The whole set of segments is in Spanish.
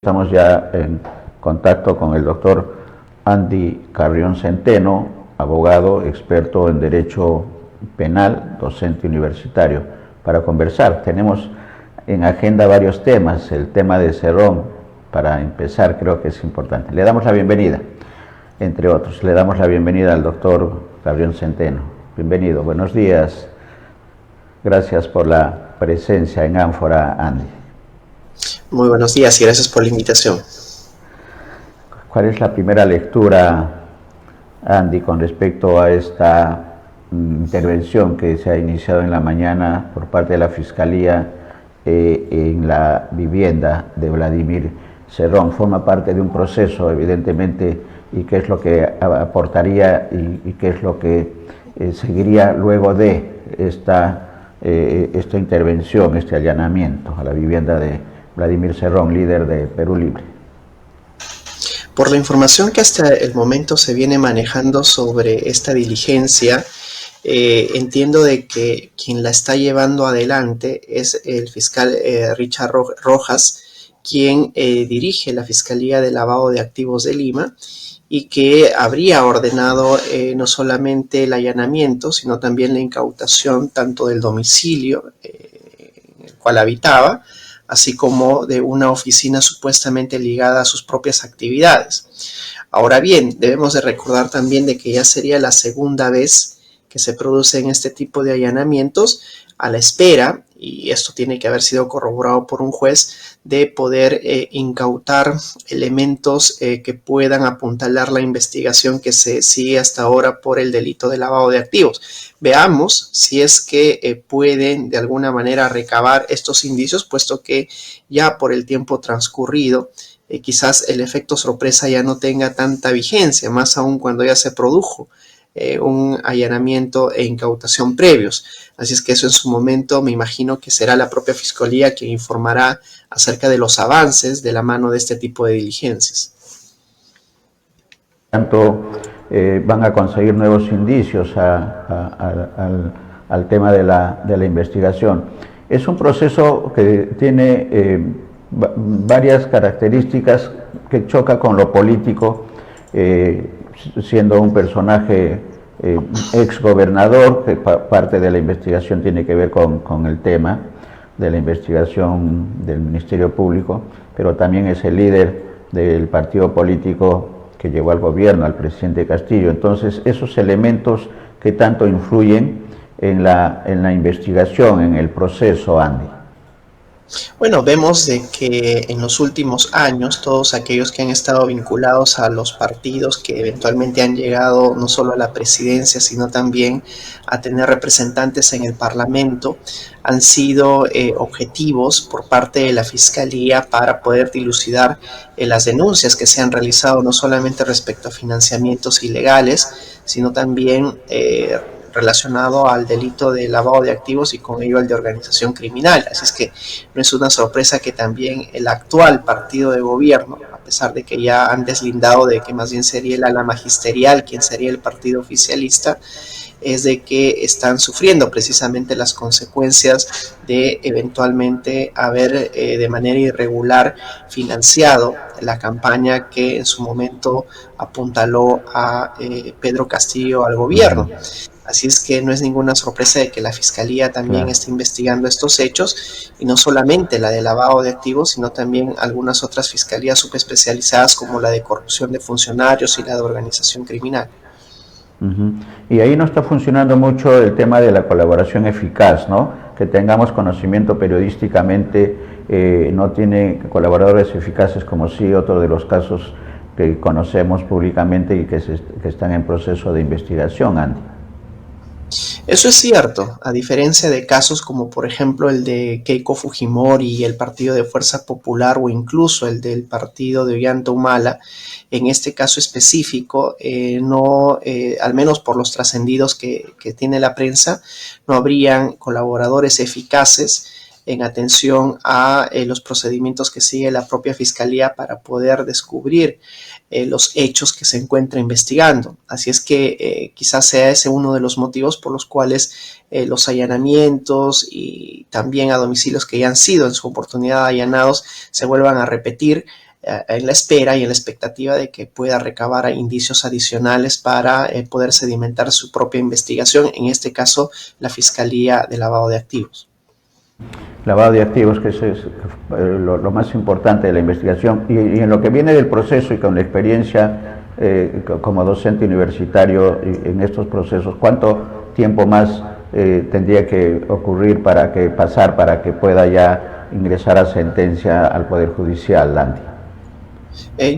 Estamos ya en contacto con el doctor Andy Carrión Centeno, abogado, experto en Derecho Penal, docente universitario, para conversar. Tenemos en agenda varios temas, el tema de Cerrón, para empezar, creo que es importante. Le damos la bienvenida, entre otros, le damos la bienvenida al doctor Carrión Centeno. Bienvenido, buenos días. Gracias por la presencia en Ánfora, Andy. Muy buenos días y gracias por la invitación. ¿Cuál es la primera lectura, Andy, con respecto a esta intervención que se ha iniciado en la mañana por parte de la Fiscalía en la vivienda de Vladimir Cerrón? Forma parte de un proceso, evidentemente, y qué es lo que aportaría y qué es lo que seguiría luego de esta intervención, este allanamiento a la vivienda de Vladimir Cerrón, líder de Perú Libre. Por la información que hasta el momento se viene manejando sobre esta diligencia, entiendo de que quien la está llevando adelante es el fiscal Richard Rojas, quien dirige la Fiscalía de Lavado de Activos de Lima y que habría ordenado no solamente el allanamiento, sino también la incautación tanto del domicilio en el cual habitaba, así como de una oficina supuestamente ligada a sus propias actividades. Ahora bien, debemos de recordar también de que ya sería la segunda vez que se producen este tipo de allanamientos a la espera, y esto tiene que haber sido corroborado por un juez, de poder incautar elementos que puedan apuntalar la investigación que se sigue hasta ahora por el delito de lavado de activos. Veamos si es que pueden de alguna manera recabar estos indicios, puesto que ya por el tiempo transcurrido, quizás el efecto sorpresa ya no tenga tanta vigencia, más aún cuando ya se produjo un allanamiento e incautación previos. Así es que eso en su momento me imagino que será la propia Fiscalía quien informará acerca de los avances de la mano de este tipo de diligencias. Tanto van a conseguir nuevos indicios al tema de la investigación. Es un proceso que tiene varias características, que choca con lo político, siendo un personaje ex gobernador, que parte de la investigación tiene que ver con el tema de la investigación del Ministerio Público, pero también es el líder del partido político que llevó al gobierno, al presidente Castillo. Entonces, esos elementos que tanto influyen en la investigación, en el proceso, Andy. Bueno, vemos de que en los últimos años todos aquellos que han estado vinculados a los partidos que eventualmente han llegado no solo a la presidencia, sino también a tener representantes en el Parlamento, han sido objetivos por parte de la Fiscalía para poder dilucidar las denuncias que se han realizado no solamente respecto a financiamientos ilegales, sino también relacionado al delito de lavado de activos y con ello al de organización criminal. Así es que no es una sorpresa que también el actual partido de gobierno, a pesar de que ya han deslindado de que más bien sería el ala magisterial quien sería el partido oficialista, es de que están sufriendo precisamente las consecuencias de eventualmente haber de manera irregular financiado la campaña que en su momento apuntaló a Pedro Castillo al gobierno. Así es que no es ninguna sorpresa de que la Fiscalía también esté investigando estos hechos, y no solamente la de lavado de activos, sino también algunas otras fiscalías subespecializadas como la de corrupción de funcionarios y la de organización criminal. Y ahí no está funcionando mucho el tema de la colaboración eficaz, ¿no? Que tengamos conocimiento periodísticamente, no tiene colaboradores eficaces como sí otro de los casos que conocemos públicamente y que están en proceso de investigación, Andy. Eso es cierto, a diferencia de casos como por ejemplo el de Keiko Fujimori y el Partido de Fuerza Popular, o incluso el del partido de Ollanta Humala. En este caso específico, al menos por los trascendidos que tiene la prensa, no habrían colaboradores eficaces en atención a los procedimientos que sigue la propia Fiscalía para poder descubrir los hechos que se encuentra investigando. Así es que quizás sea ese uno de los motivos por los cuales los allanamientos y también a domicilios que ya han sido en su oportunidad allanados se vuelvan a repetir en la espera y en la expectativa de que pueda recabar indicios adicionales para poder sedimentar su propia investigación, en este caso la Fiscalía de Lavado de Activos. Lavado de activos, que eso es lo más importante de la investigación, y en lo que viene del proceso y con la experiencia como docente universitario en estos procesos, ¿cuánto tiempo más tendría que ocurrir para que pueda ya ingresar a sentencia al Poder Judicial, Landy?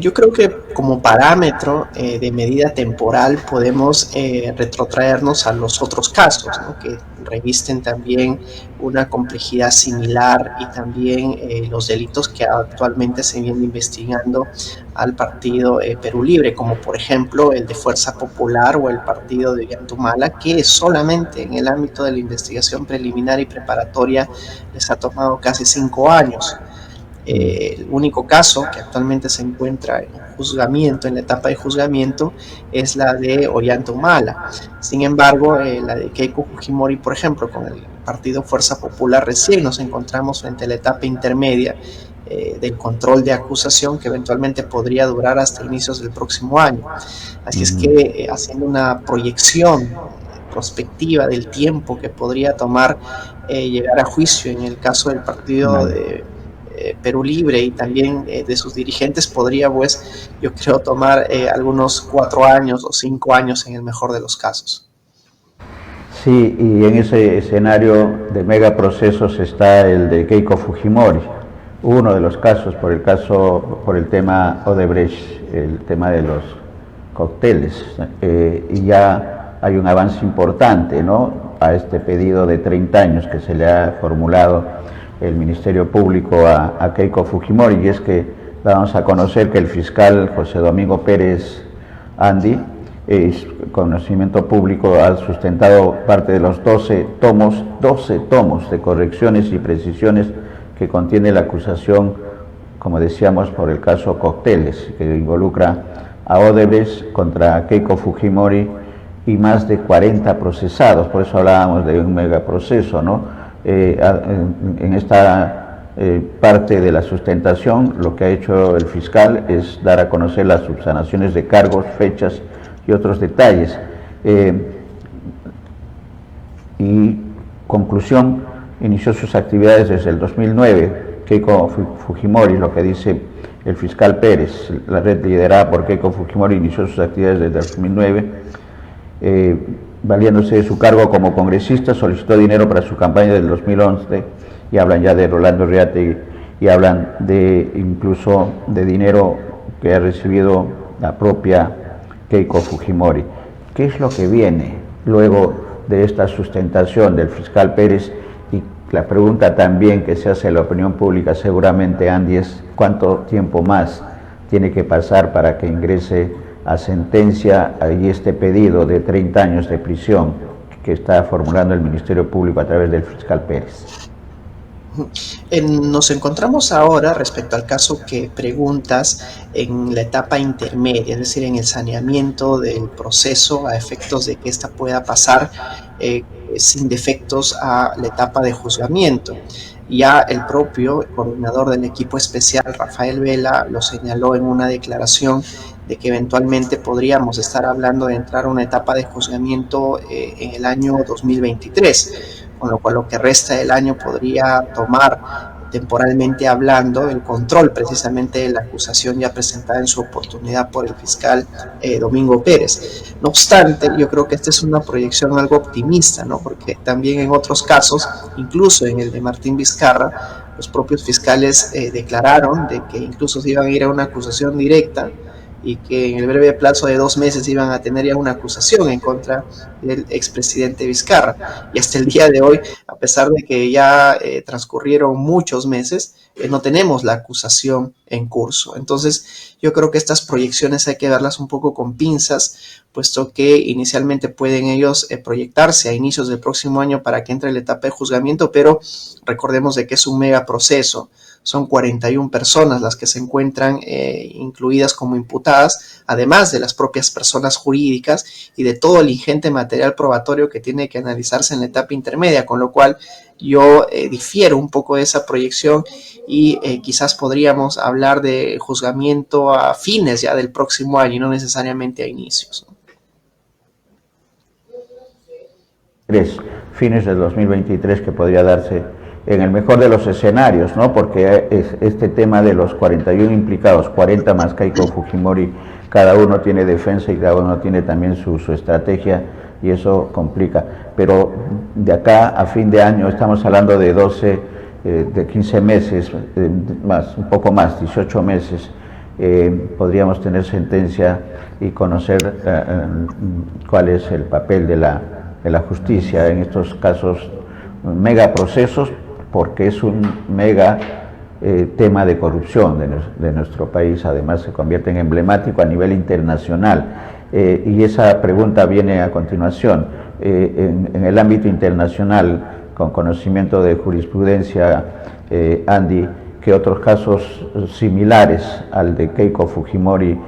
Yo creo que como parámetro de medida temporal podemos retrotraernos a los otros casos, ¿no?, que revisten también una complejidad similar y también los delitos que actualmente se vienen investigando al partido Perú Libre, como por ejemplo el de Fuerza Popular o el partido de Ollantumala, que solamente en el ámbito de la investigación preliminar y preparatoria les ha tomado casi 5 años. El único caso que actualmente se encuentra en juzgamiento, en la etapa de juzgamiento, es la de Ollantumala. Sin embargo, la de Keiko Fujimori, por ejemplo, con el partido Fuerza Popular, recién nos encontramos frente a la etapa intermedia del control de acusación, que eventualmente podría durar hasta inicios del próximo año. Así es que haciendo una proyección prospectiva del tiempo que podría tomar llegar a juicio en el caso del partido de Perú Libre y también de sus dirigentes, podría, pues, yo creo, tomar algunos 4 años o 5 años en el mejor de los casos. Sí, y en ese escenario de megaprocesos está el de Keiko Fujimori, uno de los casos, por el tema Odebrecht, el tema de los cócteles, y ya hay un avance importante, ¿no?, a este pedido de 30 años que se le ha formulado el Ministerio Público a Keiko Fujimori, y es que damos a conocer que el fiscal José Domingo Pérez Andy, es conocimiento público, ha sustentado parte de los 12 tomos de correcciones y precisiones que contiene la acusación, como decíamos, por el caso Cócteles, que involucra a Odebrecht contra Keiko Fujimori y más de 40 procesados. Por eso hablábamos de un megaproceso, ¿no? En esta parte de la sustentación, lo que ha hecho el fiscal es dar a conocer las subsanaciones de cargos, fechas y otros detalles. Y conclusión, inició sus actividades desde el 2009. Keiko Fujimori, lo que dice el fiscal Pérez, la red liderada por Keiko Fujimori inició sus actividades desde el 2009. Valiéndose de su cargo como congresista, solicitó dinero para su campaña del 2011, y hablan ya de Rolando Reategui, y hablan incluso de dinero que ha recibido la propia Keiko Fujimori. ¿Qué es lo que viene luego de esta sustentación del fiscal Pérez? Y la pregunta también que se hace a la opinión pública seguramente, Andy, es ¿cuánto tiempo más tiene que pasar para que ingrese a sentencia y este pedido de 30 años de prisión que está formulando el Ministerio Público a través del fiscal Pérez? Nos encontramos ahora, respecto al caso que preguntas, en la etapa intermedia, es decir, en el saneamiento del proceso a efectos de que ésta pueda pasar sin defectos a la etapa de juzgamiento. Ya el propio coordinador del equipo especial, Rafael Vela, lo señaló en una declaración de que eventualmente podríamos estar hablando de entrar a una etapa de juzgamiento en el año 2023, con lo cual lo que resta del año podría tomar, temporalmente hablando, el control precisamente de la acusación ya presentada en su oportunidad por el fiscal Domingo Pérez. No obstante, yo creo que esta es una proyección algo optimista, ¿no?, porque también en otros casos, incluso en el de Martín Vizcarra, los propios fiscales declararon de que incluso se iban a ir a una acusación directa y que en el breve plazo de 2 meses iban a tener ya una acusación en contra del expresidente Vizcarra. Y hasta el día de hoy, a pesar de que ya transcurrieron muchos meses, no tenemos la acusación en curso. Entonces, yo creo que estas proyecciones hay que verlas un poco con pinzas, puesto que inicialmente pueden ellos proyectarse a inicios del próximo año para que entre la etapa de juzgamiento, pero recordemos de que es un megaproceso. Son 41 personas las que se encuentran incluidas como imputadas, además de las propias personas jurídicas y de todo el ingente material probatorio que tiene que analizarse en la etapa intermedia, con lo cual yo difiero un poco de esa proyección y quizás podríamos hablar de juzgamiento a fines ya del próximo año y no necesariamente a inicios, ¿no? Fines del 2023 que podría darse en el mejor de los escenarios, ¿no? Porque este tema de los 41 implicados, 40 más Keiko Fujimori, cada uno tiene defensa y cada uno tiene también su estrategia y eso complica. Pero de acá a fin de año estamos hablando de 12, de 15 meses, más, un poco más, 18 meses, podríamos tener sentencia y conocer cuál es el papel de la justicia en estos casos megaprocesos, porque es un mega tema de corrupción de nuestro país. Además se convierte en emblemático a nivel internacional, y esa pregunta viene a continuación. En el ámbito internacional, con conocimiento de jurisprudencia, Andy, ¿qué otros casos similares al de Keiko Fujimori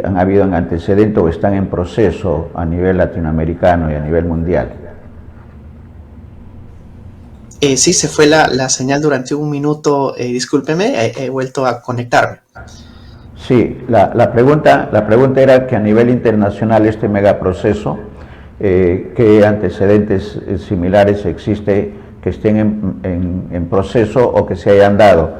han habido en antecedente o están en proceso a nivel latinoamericano y a nivel mundial? Sí, se fue la señal durante un minuto, discúlpeme, he vuelto a conectarme. Sí, la pregunta era que a nivel internacional este megaproceso, ¿qué antecedentes similares existe que estén en proceso o que se hayan dado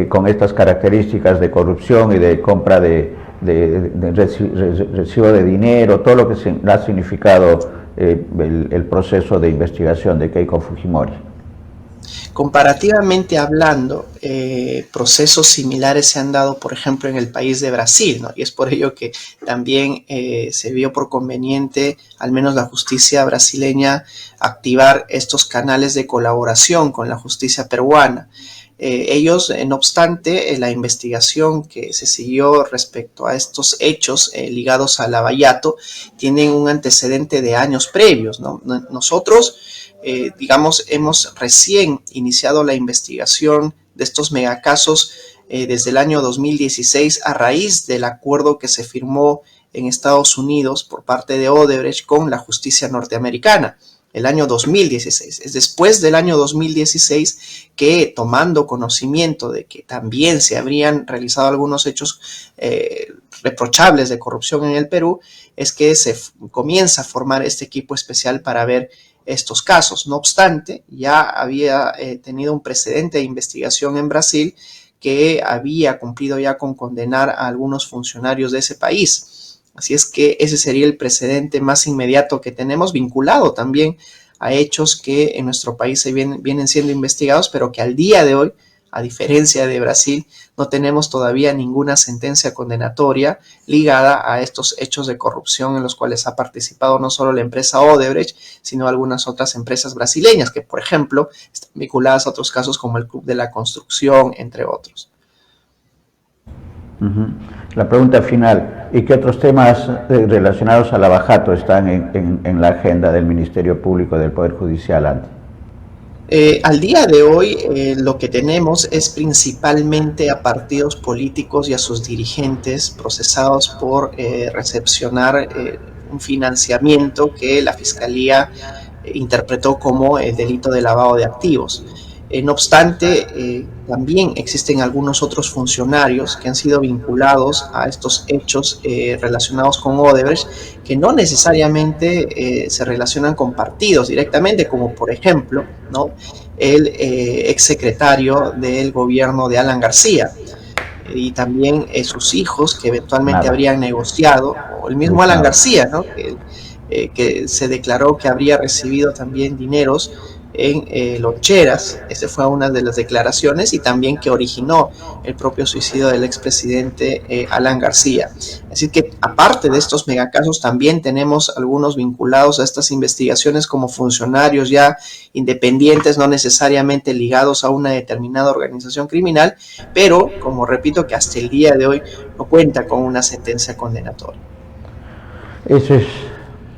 con estas características de corrupción y de compra de recibo de dinero, todo lo que ha significado el proceso de investigación de Keiko Fujimori? Comparativamente hablando, procesos similares se han dado, por ejemplo, en el país de Brasil, ¿no? Y es por ello que también se vio por conveniente, al menos la justicia brasileña, activar estos canales de colaboración con la justicia peruana. Ellos, no obstante, la investigación que se siguió respecto a estos hechos ligados a Lavallato tienen un antecedente de años previos, ¿no? Nosotros, digamos, hemos recién iniciado la investigación de estos megacasos desde el año 2016 a raíz del acuerdo que se firmó en Estados Unidos por parte de Odebrecht con la justicia norteamericana. El año 2016. Es después del año 2016 que, tomando conocimiento de que también se habrían realizado algunos hechos reprochables de corrupción en el Perú, es que se comienza a formar este equipo especial para ver estos casos. No obstante, ya había tenido un precedente de investigación en Brasil que había cumplido ya con condenar a algunos funcionarios de ese país. Así es que ese sería el precedente más inmediato que tenemos, vinculado también a hechos que en nuestro país vienen siendo investigados, pero que al día de hoy, a diferencia de Brasil, no tenemos todavía ninguna sentencia condenatoria ligada a estos hechos de corrupción en los cuales ha participado no solo la empresa Odebrecht, sino algunas otras empresas brasileñas que, por ejemplo, están vinculadas a otros casos como el Club de la Construcción, entre otros. La pregunta final, ¿y qué otros temas relacionados a Lavallato están en la agenda del Ministerio Público y del Poder Judicial, Andy? Al día de hoy lo que tenemos es principalmente a partidos políticos y a sus dirigentes procesados por recepcionar un financiamiento que la Fiscalía interpretó como el delito de lavado de activos. No obstante, también existen algunos otros funcionarios que han sido vinculados a estos hechos relacionados con Odebrecht, que no necesariamente se relacionan con partidos directamente, como por ejemplo, ¿no?, el exsecretario del gobierno de Alan García, y también sus hijos que eventualmente habrían negociado, o el mismo Alan García, ¿no?, que se declaró que habría recibido también dineros en loncheras. Esa fue una de las declaraciones, y también que originó el propio suicidio del expresidente Alan García. Así que, aparte de estos megacasos, también tenemos algunos vinculados a estas investigaciones como funcionarios ya independientes, no necesariamente ligados a una determinada organización criminal, pero, como repito, que hasta el día de hoy no cuenta con una sentencia condenatoria. Ese es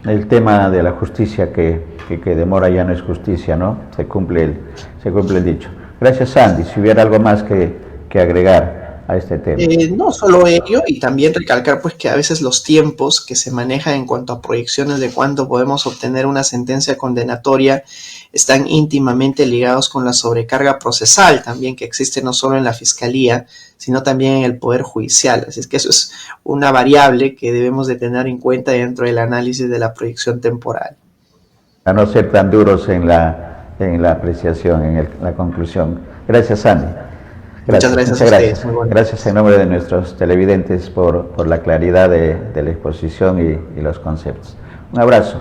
el tema de la justicia, que demora ya no es justicia, ¿no? Se cumple el dicho. Gracias, Andy. Si hubiera algo más que agregar a este tema. No solo ello, y también recalcar pues que a veces los tiempos que se manejan en cuanto a proyecciones de cuándo podemos obtener una sentencia condenatoria están íntimamente ligados con la sobrecarga procesal también que existe no solo en la Fiscalía, sino también en el Poder Judicial. Así es que eso es una variable que debemos de tener en cuenta dentro del análisis de la proyección temporal. A no ser tan duros en la apreciación, en la conclusión. Gracias, Andy. Muchas gracias a ustedes. Muy bueno. Gracias en nombre de nuestros televidentes por la claridad de la exposición y los conceptos. Un abrazo.